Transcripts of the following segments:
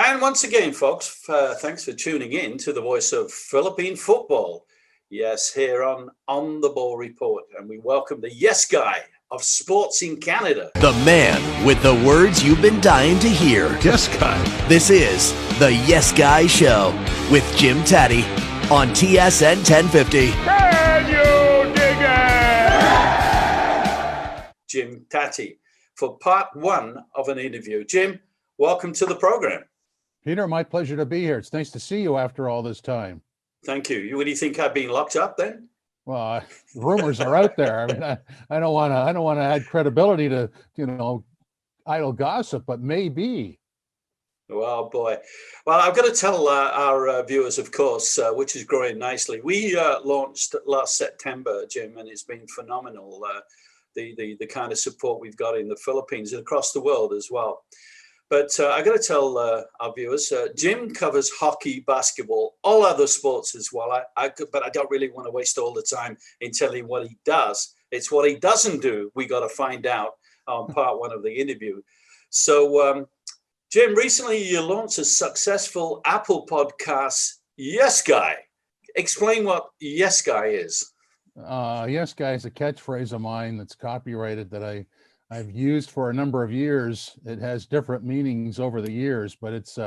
And once again, folks, thanks for tuning in to the voice of Philippine football. Yes, here on the Ball Report. And we welcome the yes guy of sports in Canada. The man with the words you've been dying to hear. Yes guy. This is the Yes Guy Show with Jim Tatti on TSN 1050. Can you dig it? Jim Tatti for part one of an interview. Jim, welcome to the program. Peter, my pleasure to be here. It's nice to see you after all this time. Thank you. What do you think? I've been locked up then? Well, rumors are out there. I mean, I don't want to add credibility to, idle gossip, but maybe. Well, boy. Well, I've got to tell our viewers, of course, which is growing nicely. We launched last September, Jim, and it's been phenomenal. The kind of support we've got in the Philippines and across the world as well. But I got to tell our viewers, Jim covers hockey, basketball, all other sports as well. But I don't really want to waste all the time in telling what he does. It's what he doesn't do we got to find out on part one of the interview. So, Jim, recently you launched a successful Apple podcast, Yes Guy. Explain what Yes Guy is. Yes Guy is a catchphrase of mine that's copyrighted that I've used for a number of years. It has different meanings over the years, but it's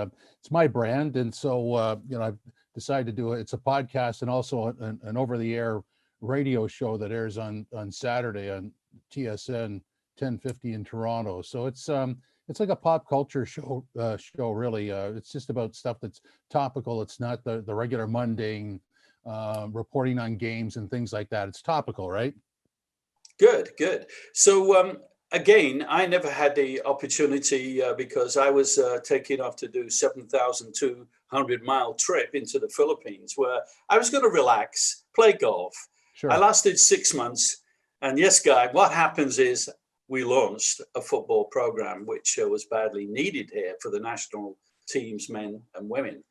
my brand, and so I've decided to do it. It's a podcast and also an over-the-air radio show that airs on Saturday on TSN 1050 in Toronto. So it's like a pop culture show really. It's just about stuff that's topical. It's not the regular mundane reporting on games and things like that. It's topical, right? Good. So again, I never had the opportunity because I was taking off to do 7,200-mile trip into the Philippines where I was going to relax, play golf. Sure. I lasted 6 months. And yes, Guy, what happens is we launched a football program, which was badly needed here for the national teams, men and women.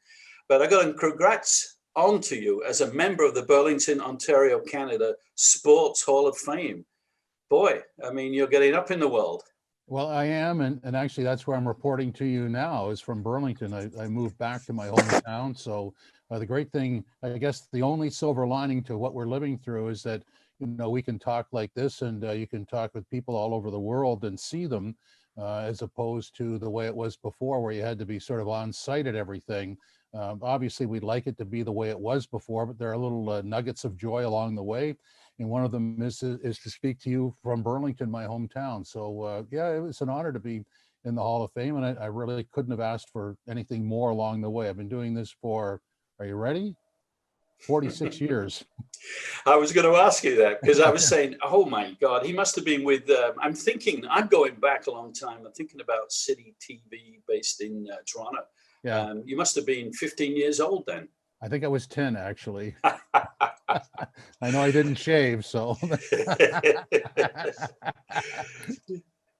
But I got to congrats on to you as a member of the Burlington, Ontario, Canada Sports Hall of Fame. Boy, I mean, you're getting up in the world. Well, I am, and actually that's where I'm reporting to you now is from Burlington. I moved back to my hometown. So the great thing, I guess the only silver lining to what we're living through is that, we can talk like this and you can talk with people all over the world and see them as opposed to the way it was before where you had to be sort of on site at everything. Obviously, we'd like it to be the way it was before, but there are little nuggets of joy along the way. And one of them is to speak to you from Burlington, my hometown. So, it was an honor to be in the Hall of Fame, and I really couldn't have asked for anything more along the way. I've been doing this for, are you ready? 46 years. I was going to ask you that because I was saying, oh my God, he must have been with, I'm going back a long time. I'm thinking about City TV based in Toronto. Yeah. You must have been 15 years old then. I think I was 10, actually. I know I didn't shave, so.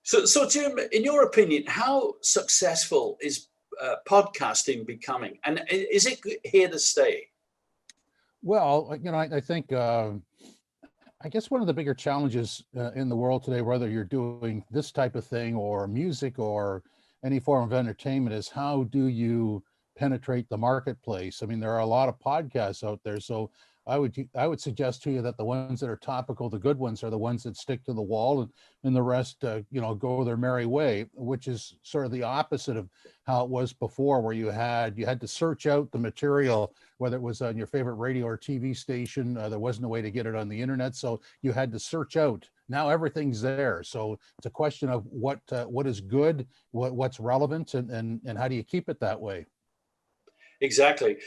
So, Jim, in your opinion, how successful is podcasting becoming? And is it here to stay? Well, I think, I guess one of the bigger challenges in the world today, whether you're doing this type of thing or music or any form of entertainment, is how do you penetrate the marketplace? I mean, there are a lot of podcasts out there. So I would suggest to you that the ones that are topical, the good ones, are the ones that stick to the wall, and the rest, go their merry way, which is sort of the opposite of how it was before, where you had to search out the material, whether it was on your favorite radio or TV station. There wasn't a way to get it on the internet, so you had to search out. Now everything's there, so it's a question of what is good, what's relevant, and how do you keep it that way. Exactly.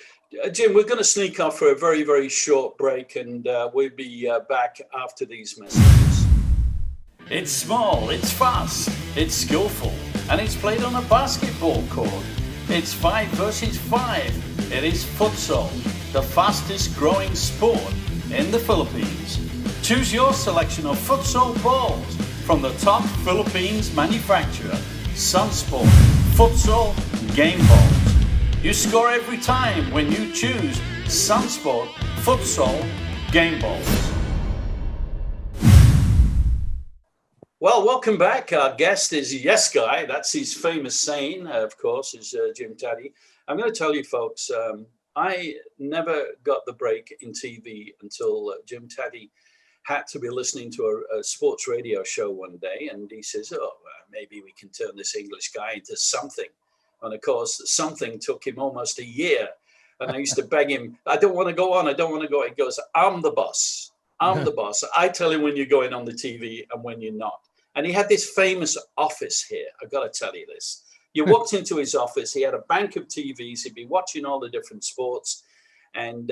Jim, we're going to sneak off for a very, very short break, and we'll be back after these messages. It's small, it's fast, it's skillful, and it's played on a basketball court. It's 5 versus 5. It is futsal, the fastest growing sport in the Philippines. Choose your selection of futsal balls from the top Philippines manufacturer, Sunsport Futsal Game Balls. You score every time when you choose Sunsport Futsal Game Balls. Well, welcome back. Our guest is Yes Guy. That's his famous saying, of course, is Jim Tatti. I'm going to tell you, folks, I never got the break in TV until Jim Tatti had to be listening to a sports radio show one day. And he says, oh, maybe we can turn this English guy into something. And of course, something took him almost a year. And I used to beg him, I don't want to go on. I don't want to go. He goes, I'm the boss. I'm the boss. I tell you when you're going on the TV and when you're not. And he had this famous office here. I've got to tell you this. You walked into his office. He had a bank of TVs. He'd be watching all the different sports. And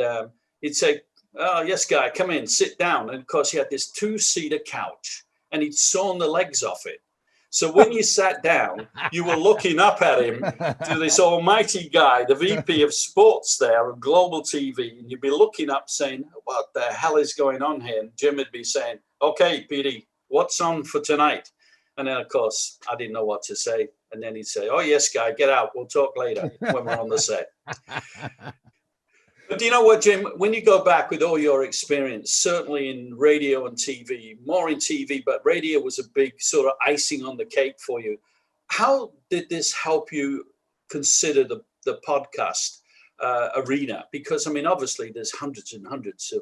he'd say, oh, yes, guy, come in, sit down. And of course, he had this two-seater couch. And he'd sawn the legs off it. So when you sat down, you were looking up at him to this almighty guy, the VP of sports there of Global TV. And you'd be looking up saying, what the hell is going on here? And Jim would be saying, okay, Petey, what's on for tonight? And then, of course, I didn't know what to say. And then he'd say, oh, yes, guy, get out. We'll talk later when we're on the set. But do you know what, Jim? When you go back with all your experience, certainly in radio and TV, more in TV, but radio was a big sort of icing on the cake for you. How did this help you consider the podcast arena? Because, I mean, obviously there's hundreds and hundreds of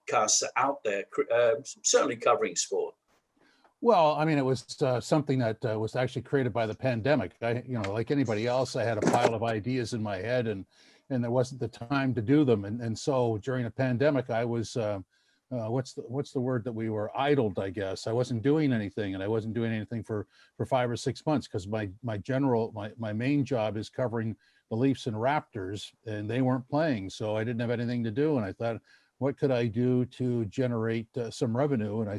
podcasts out there, certainly covering sport. Well, I mean, it was something that was actually created by the pandemic. Like anybody else, I had a pile of ideas in my head, and there wasn't the time to do them. And so during the pandemic, I was, what's the word that we were idled, I guess. I wasn't doing anything, and I wasn't doing anything for 5 or 6 months because my main job is covering the Leafs and Raptors, and they weren't playing. So I didn't have anything to do. And I thought, what could I do to generate some revenue? And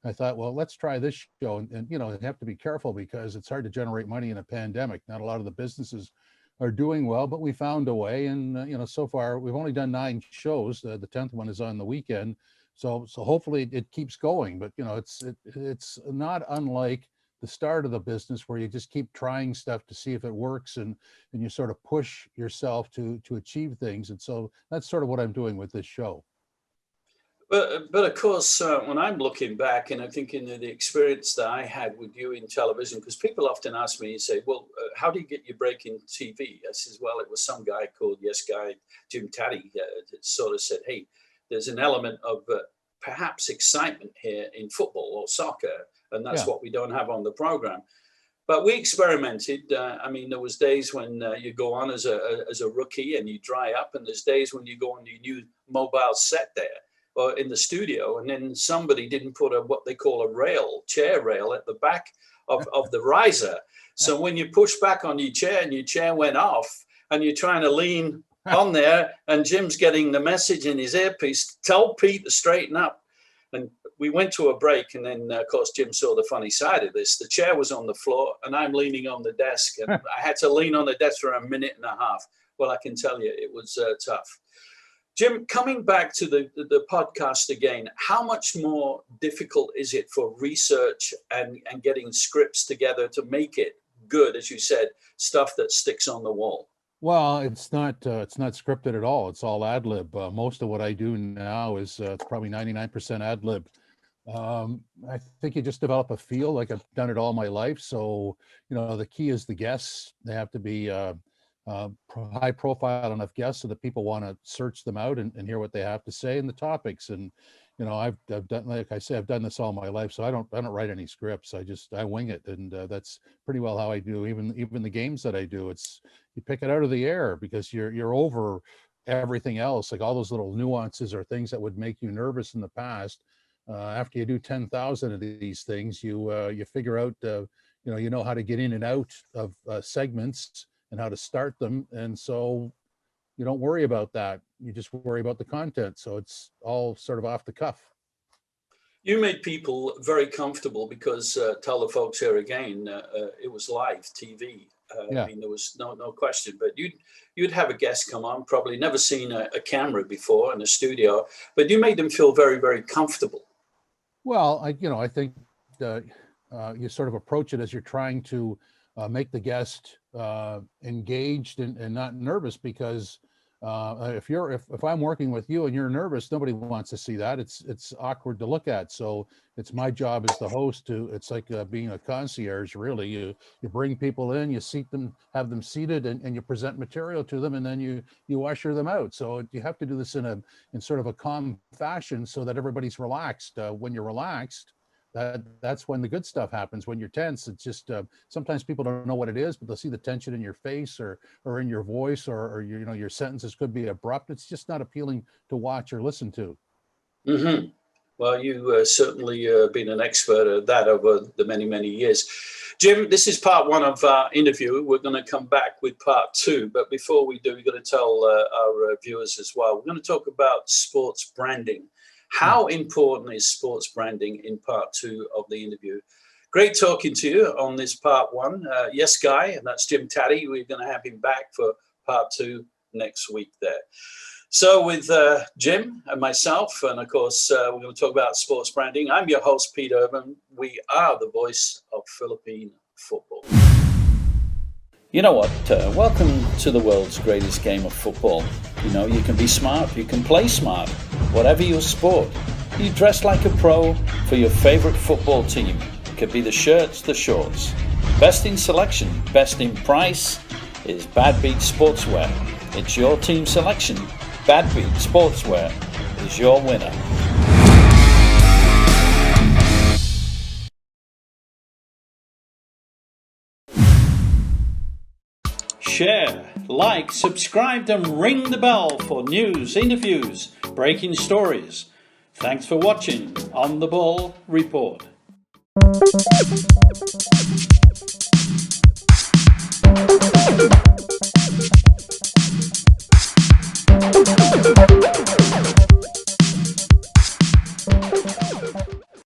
I thought, well, let's try this show. And you have to be careful because it's hard to generate money in a pandemic. Not a lot of the businesses are doing well, but we found a way. And, so far we've only done 9 shows. The 10th one is on the weekend. So hopefully it keeps going, but it's not unlike the start of the business where you just keep trying stuff to see if it works and you sort of push yourself to achieve things. And so that's sort of what I'm doing with this show. But of course, when I'm looking back and I'm thinking of the experience that I had with you in television, because people often ask me, you say, well, how do you get your break in TV? I says, well, it was some guy called Yes Guy, Jim Tatti, that sort of said, hey, there's an element of perhaps excitement here in football or soccer, and that's what we don't have on the program. But we experimented. I mean, there was days when you go on as a rookie and you dry up, and there's days when you go on your new mobile set there or in the studio, and then somebody didn't put what they call a chair rail at the back of the riser. So when you push back on your chair and your chair went off and you're trying to lean on there and Jim's getting the message in his earpiece, tell Pete to straighten up. And we went to a break, and then, of course, Jim saw the funny side of this. The chair was on the floor and I'm leaning on the desk, and I had to lean on the desk for a minute and a half. Well, I can tell you it was tough. Jim, coming back to the podcast again, how much more difficult is it for research and getting scripts together to make it good, as you said, stuff that sticks on the wall? Well, it's not scripted at all. It's all ad lib. Most of what I do now is it's probably 99% ad lib. I think you just develop a feel, like I've done it all my life. So, the key is the guests. They have to be high profile enough guests so that people want to search them out and hear what they have to say, and the topics. And I've done, like I say, I've done this all my life, so I don't write any scripts. I wing it, and that's pretty well how I do even the games that I do. It's you pick it out of the air because you're over everything else, like all those little nuances or things that would make you nervous in the past. After you do 10,000 of these things, you figure out you know how to get in and out of segments and how to start them, and so you don't worry about that. You just worry about the content. So it's all sort of off the cuff. You made people very comfortable because, tell the folks here again, it was live TV. I mean, there was no question, but you'd have a guest come on, probably never seen a camera before in a studio, but you made them feel very, very comfortable. Well, I think you sort of approach it as you're trying to make the guest engaged and not nervous, because If I'm working with you and you're nervous, nobody wants to see that. It's awkward to look at. So it's my job as the host to. It's like being a concierge. Really, you bring people in, you seat them, have them seated, and you present material to them, and then you usher them out. So you have to do this in sort of a calm fashion so that everybody's relaxed. When you're relaxed, that's when the good stuff happens. When you're tense, it's just sometimes people don't know what it is, but they'll see the tension in your face or in your voice, or your sentences could be abrupt. It's just not appealing to watch or listen to. Mm-hmm. Well, you certainly been an expert at that over the many years. Jim, this is part one of our interview. We're going to come back with part two, but before we do, we're going to tell our viewers as well. We're going to talk about sports branding. How important is sports branding in part two of the interview? Great talking to you on this part one. Yes, Guy, and that's Jim Tatti. We're going to have him back for part two next week there. So with Jim and myself, and of course, we're going to talk about sports branding. I'm your host, Pete Urban. We are the voice of Philippine football. You know what? Welcome to the world's greatest game of football. You know, you can be smart, you can play smart, whatever your sport. You dress like a pro for your favorite football team. It could be the shirts, the shorts. Best in selection, best in price is Bad Beat Sportswear. It's your team selection. Bad Beat Sportswear is your winner. Share, like, subscribe and ring the bell for news, interviews, breaking stories. Thanks for watching On the Ball Report.